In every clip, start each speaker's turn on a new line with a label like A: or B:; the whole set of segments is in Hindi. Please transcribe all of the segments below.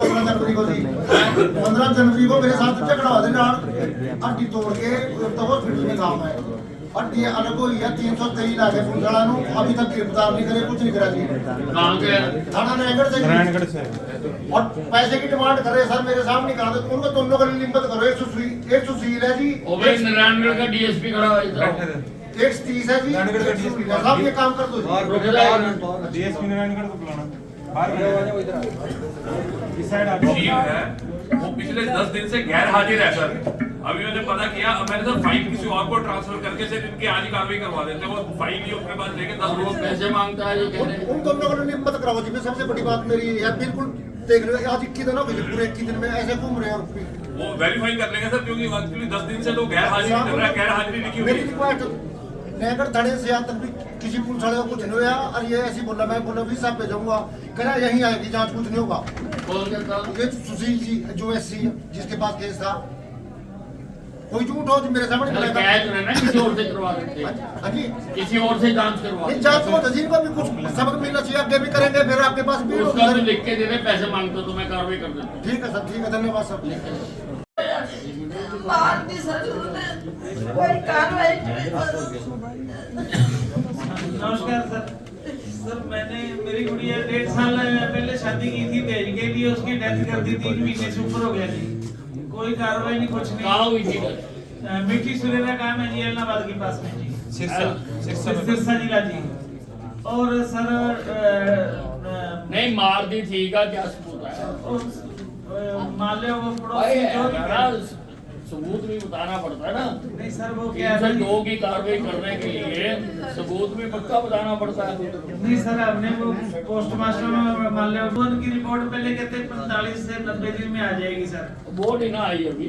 A: जनवरी को जी 15 जनवरी को मेरे साथ झगड़ा हुआ था। हड्डी तोड़ के तो हॉस्पिटल में काम है। हड्डी अलग हुई है 323 आ गए पुंजड़ा नु अभी तक गिरफ्तार नहीं करे, कुछ नहीं करा जी।
B: कहां के?
A: थाना नारायणगढ़ से और पैसे की डिमांड कर रहे सर, मेरे सामने कहा था उनको दोनों का निलंबित करो। 130 है जी।
B: ओ भाई नारायणगढ़ का डीएसपी खड़ा है इधर।
A: 130 है जी। साहब ये काम कर दो जी।
C: डीएसपी नारायणगढ़ को बुलाना इस साइड आप
D: है। वो पिछले 10 दिन से गैर हाजिर है सर। अभी मैंने पता किया, अब मैंने सर फाइल किसी और को ट्रांसफर करके से इनकी आज ही कार्रवाई करवा देते हैं। वो फाइल ही अपने पास लेके 10 रोज
B: पैसे मांगता है ये कह रहे हैं।
A: उन दोनों को निलंबित कराओ जी। सबसे बड़ी बात मेरी है, बिल्कुल देख रहे हो आज 21 दिन हो गए, पूरे 21 दिन में ऐसे घूम रहे हैं।
D: वो वेरीफाई कर लेंगे सर, क्योंकि एक्चुअली 10 दिन से तो गैर हाजिरी कर रहा है। गैर हाजिरी लिखी हुई
A: मेरी रिक्वेस्ट नगर थाने से आज तक भी किसी पुलिस वाले को कुछ नहीं हुआ और ये ऐसी बोला, मैं बोला भी साहब भेजूंगा, कह रहा यहीं आएगी जांच, कुछ नहीं होगा।
B: कौन करता?
A: ये सुशील जी जो एससी जिसके पास केस था, कोई झूठ हो जो मेरे सामने
B: कह रहे ना किसी और से करवा देते हैं।
A: हाँ जी,
B: किसी और से जांच करवा
A: नहीं जांच को तजीन को भी कुछ सबक मिलना चाहिए, आगे भी करेंगे। फिर आपके पास भी
B: उसका भी लिख के दे दे, पैसे मांगते तो मैं कार्रवाई कर देता हूं।
A: ठीक है सर, ठीक है, धन्यवाद सर।
E: नमस्कार सर। सर मैंने मेरी गुड़िया 1.5 साल पहले शादी की थी दहेज के लिए, उसकी डेथ कर दी। 3 महीने से ऊपर हो गया जी। कोई कार्रवाई नहीं, कुछ
B: कहाँ
E: नहीं।
B: हुई थी?
E: मीठी सुरेरा काम है जी, एलनाबाद के पास में जी, सिरसा जिला जी। और सर
B: नहीं मार दी थी का क्या सबूत है?
E: मान लो वो पड़ोसी जो भी करे।
B: सबूत भी बताना पड़ता है ना।
E: नहीं सर वो क्या है,
B: 302 की कार्रवाई करने के लिए सबूत भी पक्का बताना पड़ता है।
E: नहीं सर हमने वो पोस्टमास्टर में मान लो उनकी रिपोर्ट पहले कहते 45 से 90 दिन में आ जाएगी सर।
B: बोर्ड ही ना आई अभी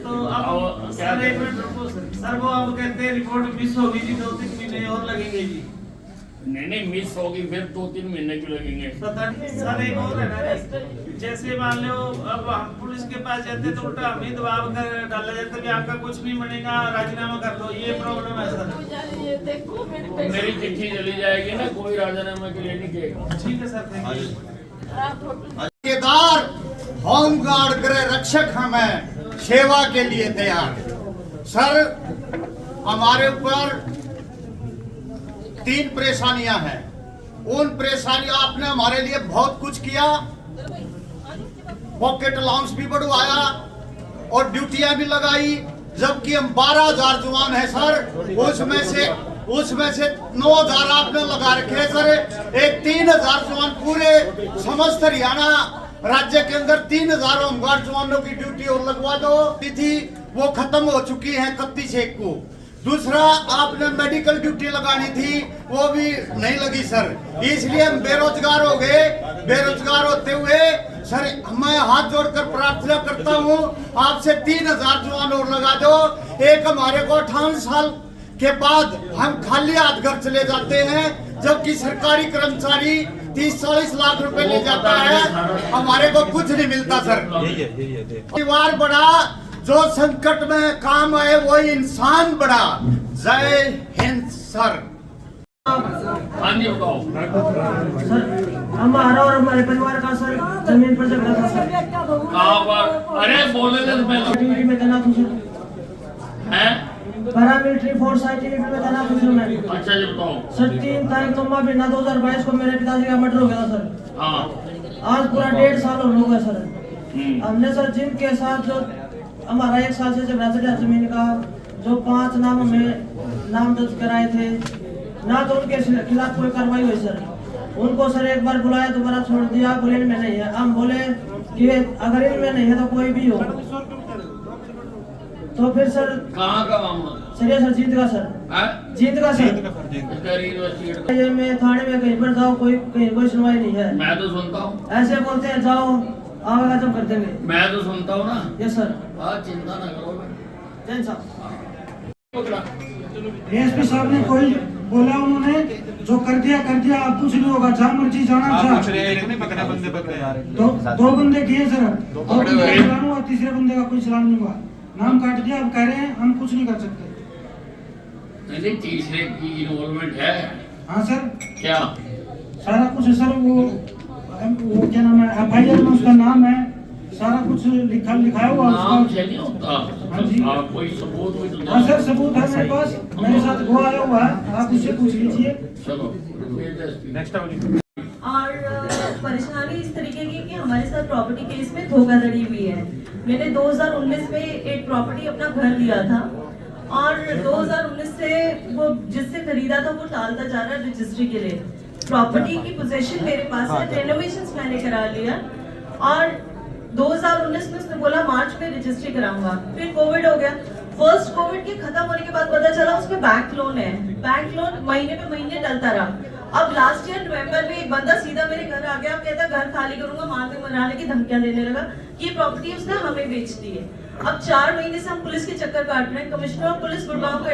E: तो अब सर एक मिनट रुको सर, वो अब कहते हैं रिपोर्ट मिस होगी जी, 2-3 महीने और लगेंगे जी।
B: नहीं मिस होगी फिर 2-3 महीने क्यों लगेंगे?
E: पता नहीं सर, एक और है ना, जैसे मान लो अब हम पुलिस के पास जाते तो उल्टा हमें दबाव कर डाला जाता है कि आपका कुछ नहीं बनेगा, राजीनामा कर दो। ये प्रॉब्लम है सर।
B: मेरी चिट्ठी चली जाएगी ना, कोई राजीनामा के लिए नहीं कहेगा।
E: ठीक है सर, थैंक यू।
A: ठेकेदार होमगार्ड गृह रक्षक हमें सेवा के लिए तैयार। सर हमारे ऊपर 3 परेशानियां हैं। उन परेशानियां आपने हमारे लिए बहुत कुछ किया, पॉकेट अलाउंस भी बढ़वाया और ड्यूटियां भी लगाई, जबकि हम 12,000 जवान है सर। उसमें से 9,000 आपने लगा रखे सर। एक 3,000 जवान पूरे समस्त हरियाणा राज्य के अंदर 3,000 होमगार्ड जवानों की ड्यूटी और लगवा दो थी, वो खत्म हो चुकी है 31/1 को। दूसरा आपने मेडिकल ड्यूटी लगानी थी, वो भी नहीं लगी सर, इसलिए हम बेरोजगार हो गए। बेरोजगार होते हुए सर मैं हाथ जोड़कर प्रार्थना करता हूँ आपसे 3,000 जवान और लगा दो। एक हमारे को 58 साल के बाद हम खाली हाथ घर चले जाते हैं, जबकि सरकारी कर्मचारी 30-40 लाख रुपए ले जाता है, हमारे को कुछ नहीं मिलता सर। परिवार बड़ा, जो संकट में काम आए वो इंसान बड़ा। जय हिंद सर।
B: हाँ जी बताओ।
E: सर हमारा और हमारे परिवार का सर जमीन पर झगड़ा था सर।
B: कहाँ पर? अरे बोलने दे पहले।
E: ड्यूटी में तैनात हूँ सर।
B: हैं?
E: पैरामिलिट्री फोर्स आईटीबीपी में तैनात हूँ सर मैं।
B: अच्छा जी बताओ।
E: सर 3 तारीख को महीना 2022 को मेरे पिताजी का मर्डर हो गया था सर।
B: हाँ।
E: आज पूरा 1.5 साल हो गया सर। हमने सर जिनके साथ जो हमारा 1 साल से झगड़ा था जमीन का, जो 5 नाम में नाम दर्ज कराए थे, ना तो उनके खिलाफ कोई कार्रवाई हुई सर। उनको सर एक बार बुलाया, दोबारा छोड़ दिया, बोले इनमें नहीं है। हम बोले कि अगर इनमें नहीं है तो कोई भी हो। तो फिर सर
B: कहाँ का मामला?
E: सर ये सर जीत का सर। जीत का सर। ये मैं थाने में कहीं पर जाओ, कोई सुनवाई नहीं है।
B: मैं तो सुनता हूँ।
E: ऐसे बोलते हैं जाओ आवेगा जब कर देंगे।
B: मैं तो सुनता हूँ ना।
E: Yes sir.
B: चिंता ना करो।
E: जैन साहब
F: डीएसपी साहब ने कोई बोला, उन्होंने जो कर दिया अब कुछ नहीं होगा, जहाँ मर्जी जाना था। दो बंदे किए सर, 2 बंदे का चलान हुआ, तीसरे बंदे का कोई चलान नहीं हुआ, नाम काट दिया। अब कह रहे हैं हम कुछ नहीं कर सकते।
B: नहीं तीसरे की इन्वॉल्वमेंट है?
F: हाँ सर।
B: क्या?
F: सारा कुछ सर, वो क्या नाम है, FIR में उसका नाम है, लिखाया हुआ
B: नाम
F: उसका।
B: से नहीं होता।
F: हाँ जी।
B: आप कोई सबूत भी तो
F: हाँ सर, सबूत है मेरे पास, मेरे साथ वो आया हुआ है, आप उससे पूछ लीजिए।
B: चलो
C: नेक्स्ट आओ।
G: और परेशानी इस तरीके की कि हमारे साथ प्रॉपर्टी केस में धोखाधड़ी हुई है। मैंने 2019 में एक प्रॉपर्टी अपना घर दिया था और 2019 से वो जिससे खरीदा था वो टालता जा रहा है रजिस्ट्री के लिए। प्रॉपर्टी की पोजीशन मेरे पास है, रेनोवेशंस मैंने करा लिया और 2019 में उसने बोला मार्च में रजिस्ट्री कराऊंगा। फिर कोविड हो गया। फर्स्ट कोविड के खत्म होने के बाद पता चला उसमें बैंक लोन है। बैंक लोन महीने पे महीने डलता रहा। अब लास्ट ईयर नवंबर में एक बंदा सीधा मेरे घर आ गया, कहता घर खाली करूंगा, मारने मराने की धमकियां देने लगा। ये प्रॉपर्टी उसने हमें बेच दी है। अब 4 महीने से हम पुलिस के चक्कर काट रहे हैं। कमिश्नर ऑफ पुलिस गुड़गांव को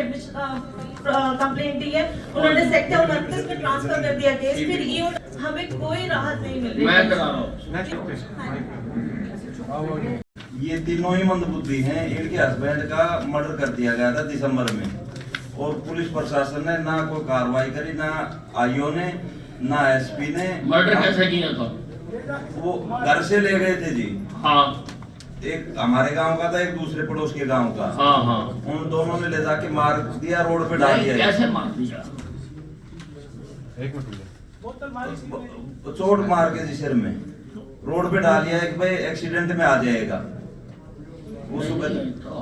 G: कंप्लेंट दी है, उन्होंने सेक्टर 29 में ट्रांसफर कर दिया केस। फिर ईओ हमें कोई राहत नहीं मिल रही।
B: मैं करा रहा हूँ।
H: ये तीनों ही मंदबुद्धि हैं। इनके हस्बैंड का मर्डर कर दिया गया था दिसंबर में और पुलिस प्रशासन ने ना कोई कार्रवाई करी, ना आईओ ने, ना एसपी ने।
B: मर्डर कैसे किया था?
H: वो घर से ले गए थे जी।
B: हाँ
H: एक हमारे गांव का था, एक दूसरे पड़ोस के गांव का।
B: हाँ हाँ।
H: उन दोनों ने ले जाके मार दिया, रोड पे डाल दिया।
B: कैसे मार दिया?
H: चोट मार के जी सिर में रोड पे डाल दिया। एक भाई एक्सीडेंट में आ जाएगा वो सुबह।
B: तो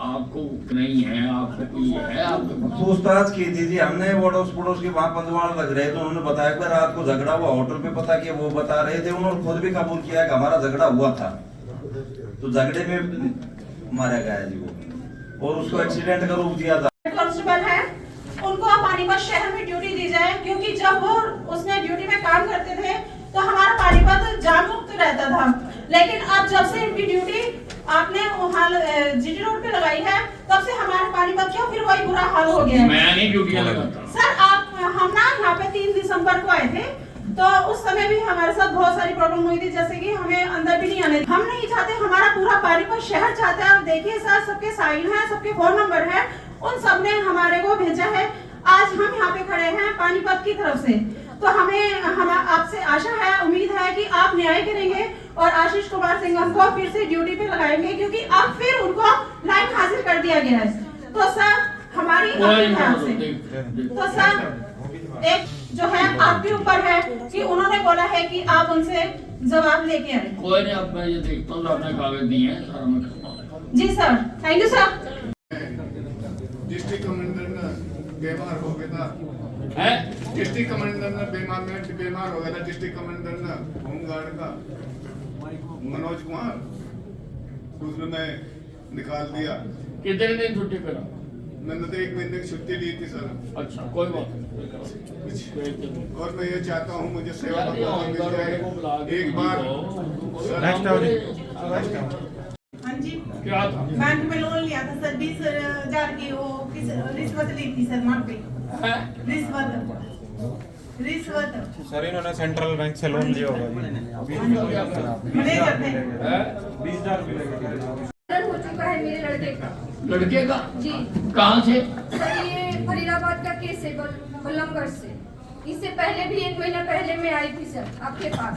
B: आपको नहीं है, आपको कोई है? आपको
H: पूछताछ की थी जी हमने, पड़ोस पड़ोस के वहाँ पंजवाड़ लग रहे थे। उन्होंने बताया कि रात को झगड़ा हुआ, होटल पे पता किया, वो बता रहे थे। उन्होंने खुद भी कबूल किया कि हमारा झगड़ा हुआ था, तो झगड़े में मारा गया जी वो, और उसको एक्सीडेंट का रूप दिया था।
I: कांस्टेबल है, उनको पानीपत शहर में ड्यूटी दी जाए, क्योंकि जब वो उसने ड्यूटी में काम करते थे तो हमारा पानीपत जाम मुक्त रहता था। लेकिन अब जब से इनकी ड्यूटी आपने वहाँ जीटी रोड पे लगाई है, तब से हमारे पानीपत का फिर वही बुरा हाल हो गया है।
B: मैं नहीं ड्यूटी लगाता
I: सर, आप हम ना यहाँ पे 3 दिसंबर को आए थे, तो उस समय भी हमारे साथ बहुत सारी प्रॉब्लम हुई थी, जैसे कि हमें अंदर भी नहीं आने। हम नहीं चाहते, हमारा पूरा पानीपत शहर चाहता है। आप देखिए सर, सबके साइन है, सबके फोन नंबर है, उन सब ने हमारे को भेजा है। आज हम यहाँ पे खड़े हैं पानीपत की तरफ से, तो हम आपसे आशा है, उम्मीद है कि आप न्याय करेंगे और आशीष कुमार सिंघम को फिर से ड्यूटी पे लगाएंगे, क्योंकि अब फिर उनको लाइन हाजिर कर दिया गया है। तो सर हमारी तो सर एक जो है आपके ऊपर है कि उन्होंने बोला है कि आप उनसे जवाब लेके आए।
B: कोई नहीं, अब मैं ये देखता हूँ, आपने कागज दिए हैं, सारा मैं करता हूँ।
I: जी sir, thank you sir.
J: District commander ने बीमार हो गया था। डिस्ट्रिक्ट कमांडर ने बीमार हो गया था। डिस्ट्रिक्ट कमांडर ने होमगार्ड का मनोज कुमार, उसने निकाल दिया।
B: कितने दिन छुट्टी पे रहा?
J: मैंने तो 1 महीने की छुट्टी ली थी सर।
B: अच्छा, कोई बात नहीं।
J: और मैं ये चाहता हूँ मुझे सेवा का मौका मिल जाए एक बार।
C: नेक्स्ट आओ जी।
I: हाँ जी,
B: क्या था?
I: बैंक में लोन लिया था सर, 20,000 की, वो किस रिश्वत ली थी सर, मार पे रिश्वत
C: सर इन्होंने सेंट्रल बैंक से लोन लिया होगा जी।
I: मैनेजर थे।
C: 20,000 रुपये
K: हो चुका है मेरे लड़के का।
B: लड़के का?
K: जी।
B: कहाँ से?
K: सर ये फरीदाबाद का केस है, बल्लमगढ़ से। इससे पहले भी 1 महीना पहले मैं आई थी सर आपके पास,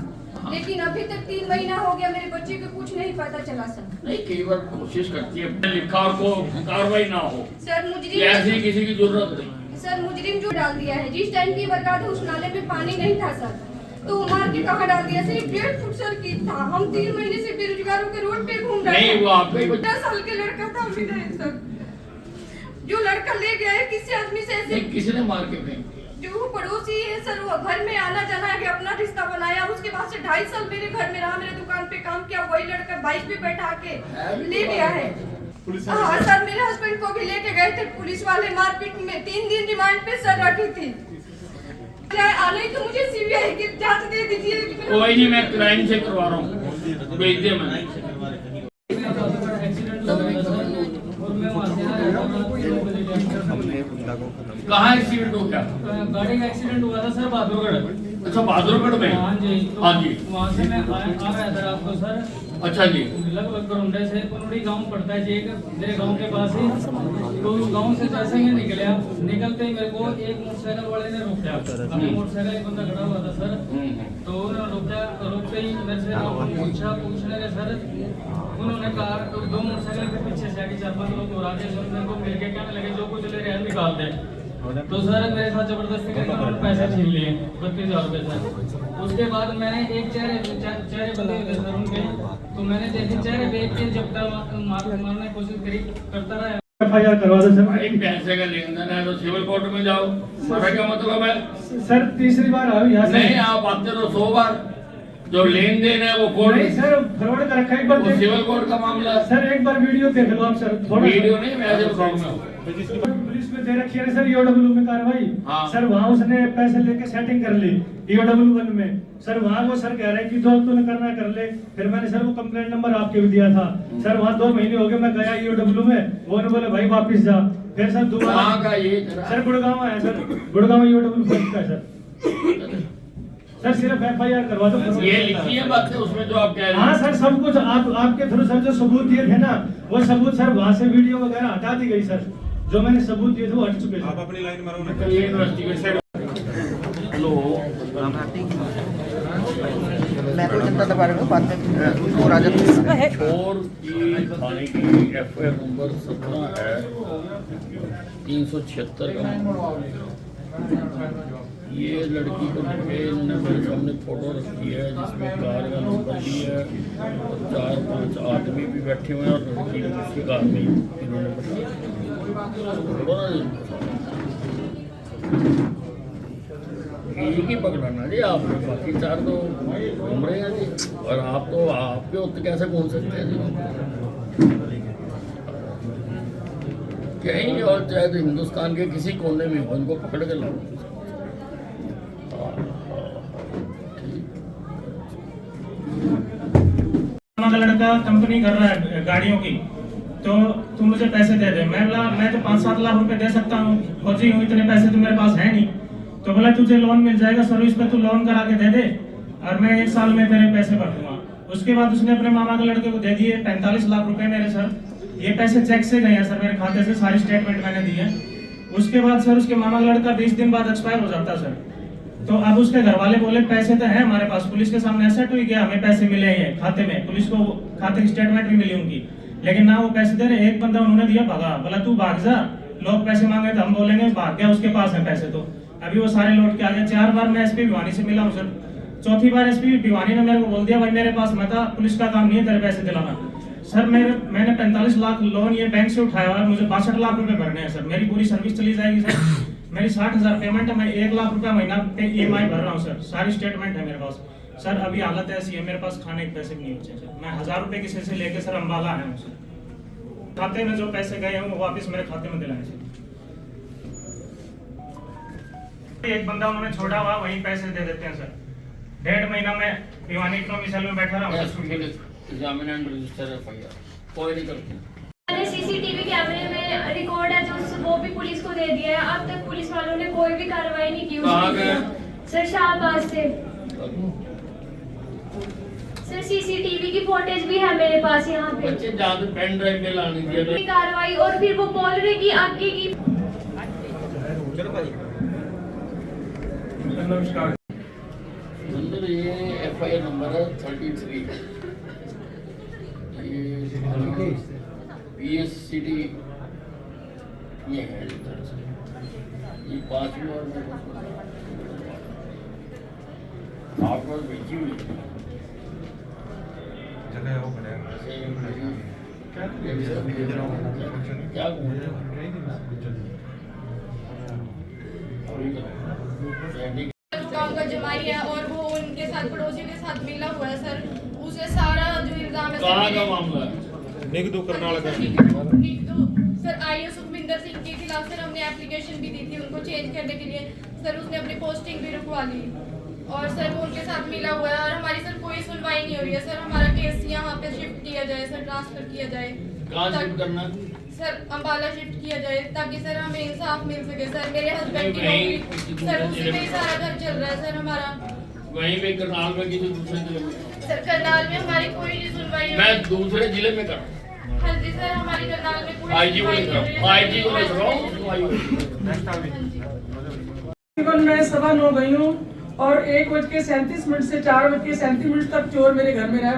K: लेकिन अभी तक 3 महीना हो गया, मेरे बच्चे को कुछ नहीं पता चला सर।
B: नहीं, कई बार कोशिश करती है लिखा को कार्रवाई ना हो
K: सर। मुजरिम
B: ऐसी किसी की जरूरत नहीं।
K: सर मुजरिम जो डाल दिया है, जिस टाइम की बरसात है उस नाले में पानी नहीं था सर, तो मार के कहाँ डाल दिया सर? 1.5 फुट सर की था। हम 3 महीने से बेरोजगारों के रोड पे घूम रहे हैं।
B: नहीं, वो आपका ही
K: 10 साल के लड़का था अभी नहीं सर, जो लड़का ले गया है किसी आदमी से ऐसे।
B: किसी ने मार के फेंक दिया?
K: जो पड़ोसी है सर, वो घर में आना जाना है, अपना रिश्ता बनाया, उसके बाद से 2.5 साल मेरे घर में रहा, मेरे दुकान पे काम किया। वही लड़का बाइक पे बैठा के ले गया है। हाँ सर, मेरे हस्बैंड को भी लेके गए थे पुलिस वाले, मारपीट में 3 दिन रिमांड पे सर रखी थी। आने तो मुझे सीबीआई की जांच दे दीजिए।
B: कोई नहीं, मैं क्राइम से करवा रहा हूँ, भेज दिया मैंने। कहाँ एक्सीडेंट हो गया?
L: गाड़ी का एक्सीडेंट हुआ था सर बहादुरगढ़।
B: अच्छा, बहादुरगढ़ में?
L: हाँ जी।
B: हाँ जी।
L: वहाँ से मैं आ रहा था आपको सर।
B: अच्छा जी।
L: लगभग गरुंडे से पनोड़ी गांव पड़ता है जी, एक मेरे गांव के पास ही। तो गांव से जैसे ही निकले, निकलते ही मेरे को एक मोटरसाइकिल वाले ने रोका। अपनी मोटरसाइकिल एक बंदा खड़ा हुआ था सर, तो उन्होंने रोकते ही मेरे से पूछने के सर उन्होंने कहा तो 2 मोटरसाइकिल के पीछे से आके 4-5 लोग और आगे सर मेरे को मिलके कहने लगे जो कुछ ले रहे हैं निकाल दे। तो सर मेरे साथ जबरदस्ती करके उन्होंने पैसे छीन लिए 32,000 रुपये सर। उसके बाद मैंने एक चेहरे बंदे हुए सर उनके, तो मैंने देखे चेहरे देख के जब तक मारने की कोशिश करी करता रहा।
F: FIR करवा दो सर।
B: भाई पैसे का लेन देन है तो सिविल कोर्ट में जाओ, मेरा क्या मतलब है?
F: सर तीसरी बार आओ यहाँ से।
B: नहीं आप आते तो 100 बार, जो लेन देन है वो कोर्ट
F: नहीं सर फ्रॉड का रखा है एक बार
B: वो सिविल कोर्ट का मामला है।
F: सर एक बार वीडियो देख लो आप सर, थोड़ा
B: वीडियो नहीं मैं ऐसे बताऊंगा।
F: पुलिस में दे रखी है सर EOW में कार्रवाई।
B: हाँ।
F: सर वहाँ उसने पैसे लेके सेटिंग कर ली EOW 1 में। सर वहाँ वो सर कह रहे हैं कि जो तूने करना कर ले। फिर मैंने सर वो कंप्लेंट नंबर आपके भी दिया था। सर वहाँ 2 महीने हो गए मैं गया EOW में, वो ने बोले भाई वापस जा। फिर सर दोबारा
B: कहाँ का ये
F: सर गुड़गांव है सर, गुड़गांव EOW फर्स्ट का है सर। सर सिर्फ FIR करवा दो।
B: ये लिखी है बातें उसमें जो आप कह रहे हैं।
F: हाँ सर सब कुछ आपके थ्रू सर जो सबूत दिए थे ना वो सबूत सर वहाँ से वीडियो वगैरह हटा दी गई सर, जो मैंने सबूत दिए थे वो हट चुके।
C: आप अपनी लाइन मारो ना।
B: हेलो
M: मैं तो जनता दरबार में बात में और राजा
B: और की थाने की FIR नंबर 17 है 376 का। ये लड़की को इन्होंने मेरे सामने फोटो रखी है जिसमें कार का नंबर भी है और 4-5 आदमी भी बैठे हुए हैं और लड़की ने उसकी कार में इन्होंने एक ही पकड़ाना जी आपने, बाकी 4 तो घूम रहे हैं जी, और आप तो आपके होते कैसे घूम सकते हैं जी? कहीं और चाहे तो हिंदुस्तान के किसी कोने में हो उनको पकड़ के लाओ।
F: का लड़का कंपनी कर रहा है गाड़ियों की, तो तू मुझे पैसे दे दे। मैं तो 5-7 लाख रुपए दे सकता हूँ, फौजी हूँ, इतने पैसे तो मेरे पास है नहीं। तो बोला तुझे लोन मिल जाएगा सर्विस पे, तू लोन करा के दे दे और मैं 1 साल में तेरे पैसे भर दूंगा। उसके बाद उसने अपने मामा के लड़के को दे दिए 45 लाख रुपए मेरे सर। ये पैसे चेक से गए हैं सर मेरे खाते से, सारी स्टेटमेंट मैंने दी है। उसके बाद सर उसके मामा का लड़का 20 दिन बाद एक्सपायर हो जाता सर। तो अब उसके घर वाले बोले पैसे तो हैं हमारे पास, पुलिस के सामने एसेट हुई गया, हमें पैसे मिले हैं खाते में, पुलिस को खाते की स्टेटमेंट भी मिली उनकी, लेकिन ना वो पैसे दे रहे। एक बंदा उन्होंने दिया भगा, बोला तू भाग जा, लोग पैसे मांगे तो हम बोलेंगे भाग गया, उसके पास है पैसे। तो अभी वो सारे लौट के आ गए। 4 बार मैं SP भिवानी से मिला हूँ सर। 4थी बार SP भिवानी ने मेरे को बोल दिया भाई मेरे पास मत आ, पुलिस का काम नहीं है तेरे पैसे दिलाना। सर मैंने 45 लाख लोन ये बैंक से उठाया हुआ है, मुझे 62 लाख रुपए भरने हैं सर। मेरी पूरी सर्विस चली जाएगी सर। मेरी 60,000 पेमेंट है, मैं 1 लाख रुपया महीना पे EMI भर रहा हूँ सर। सारी स्टेटमेंट है मेरे पास सर। अभी हालत ऐसी है मेरे पास खाने के पैसे भी नहीं बचे सर। मैं 1000 रुपए किसी से लेके सर अम्बाला आया हूँ सर। खाते में जो पैसे गए हैं वो वापस मेरे खाते में दिलाए सर। एक बंदा उन्होंने छोड़ा हुआ वही पैसे दे देते हैं सर। 1.5 महीना में भिवानी इकोनॉमी सेल में बैठा रहा हूँ।
B: कोई नहीं करते।
K: CCTV कैमरे में रिकॉर्ड है जो वो भी पुलिस को दे दिया है। अब तक पुलिस वालों ने कोई भी कार्रवाई नहीं की सर। शाहबाज से सर CCTV की फुटेज भी है मेरे पास यहाँ पे।
B: बच्चे ज्यादा पेन ड्राइव में लाने दिया
K: कार्रवाई, और फिर वो बोल रहे कि आगे की।
F: नमस्कार
B: अंदर ये FIR नंबर है 33। ये PSCD ये है, ये 5वीं और आपको भेजी हुई
C: जगह हो बनेगा
B: क्या
K: दुकान का जमाई है और वो उनके साथ पड़ोसियों के साथ मिला हुआ है सर। उसे सारा जो इल्जाम है
B: कहाँ का मामला है?
C: निगदू करनाल का
K: सर IO सुखविंदर सिंह के खिलाफ सर हमने एप्लीकेशन भी दी थी उनको चेंज करने के लिए सर। उसने अपनी पोस्टिंग भी रुकवा ली और सर वो उनके साथ मिला हुआ है और हमारी सर कोई सुनवाई नहीं हो रही है सर। हमारा केस यहाँ पे शिफ्ट किया जाए सर, ट्रांसफर किया जाए।
B: कहाँ शिफ्ट करना?
K: सर अम्बाला शिफ्ट किया जाए ताकि सर हमें इंसाफ मिल सके सर। मेरे हस्बैंड की नौकरी सर, उसी में ही सारा घर चल रहा है सर हमारा।
B: वहीं पे करनाल में किसी दूसरे जिले में?
K: सर करनाल में हमारी कोई नहीं सुनवाई है।
B: मैं दूसरे जिले में कर।
K: हाँ जी सर, हमारी करनाल में कोई
B: IG को लेकर IG को लेकर
N: मैं 9:15 गई हूँ और 1:37 से 4:37 तक चोर मेरे घर में रहा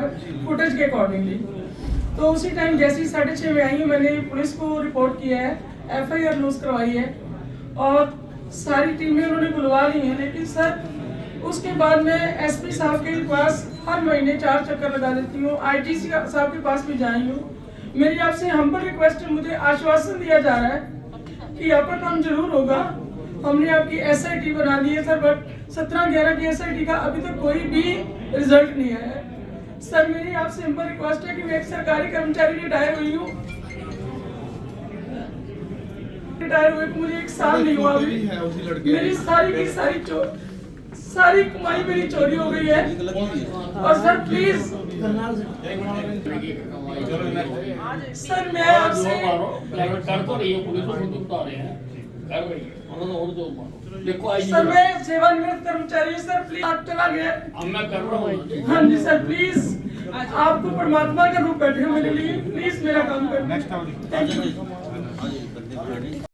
N: फुटेज के अकॉर्डिंगली। तो उसी टाइम जैसे ही 6:30 में आई हूँ, मैंने पुलिस को रिपोर्ट किया है, FIR लॉन्च करवाई है और सारी टीमें उन्होंने बुलवा ली हैं। लेकिन सर उसके बाद मैं SP साहब के पास हर महीने 4 चक्कर लगा देती हूँ, IGC साहब के पास भी जाई हूँ। मेरी आपसे हम्बल रिक्वेस्ट है, मुझे आश्वासन दिया जा रहा है कि आपका काम जरूर होगा। हमने आपकी SIT बना दी है सर, बट 17/11 की SIT का अभी तक कोई भी रिजल्ट नहीं आया है। सर मेरी आपसे हम्बल रिक्वेस्ट है कि मैं एक सरकारी कर्मचारी रिटायर हुई हूँ, रिटायर हुए को मुझे 1 साल नहीं हुआ अभी। मेरी सारी की सारी कमाई मेरी चोरी हो गई है। और सर प्लीज सर मैं आपसे सर मैं सेवानिवृत्त कर्मचारी हूँ सर, प्लीज आप चला गया। हाँ जी सर प्लीज, आपको परमात्मा का रूप बैठे हो मेरे लिए, प्लीज मेरा काम करो।